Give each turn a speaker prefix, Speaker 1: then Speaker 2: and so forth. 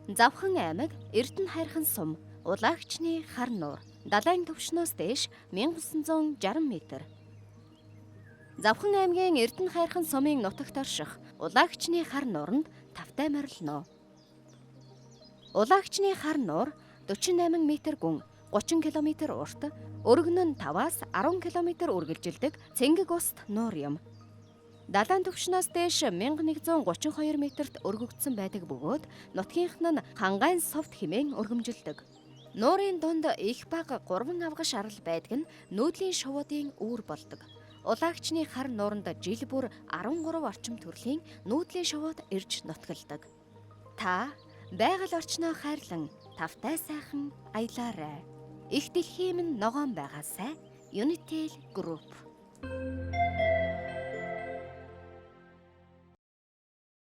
Speaker 1: Завхан аймаг, Эрдэнэ хайрхан сум, Улаагчны хар нуур, далайн түвшнөөс дээш 1960 м. Завхан аймгийн Эрдэнэ хайрхан сумын нутагт орших Улаагчны хар нууранд тавтай морилно. Улаагчны хар нуур 48 м гүн, 30 км урт, өргөн нь 5-аас 10 км үргэлжилдэг цэнгэг уст нуур юм. Далайн түвшнөөс дээш 1132 метрт өргөгдсөн байдаг бөгөөд нутгийнх нь хангайн совт хэмээн өргөмжилдэг. Нуурын дунд их бага 3 авгаш арал байдаг нь нүүдлийн шувуудын үүр болдог. Улаагчны хар нууранд жил бүр 13 орчим төрлийн нүүдлийн шувууд ирж нутгалдаг. Та байгаль орчноо хайрлан тавтай сайхан аялаарай. Их дэлхийн минь ногоон байгаасай. Unitel Group.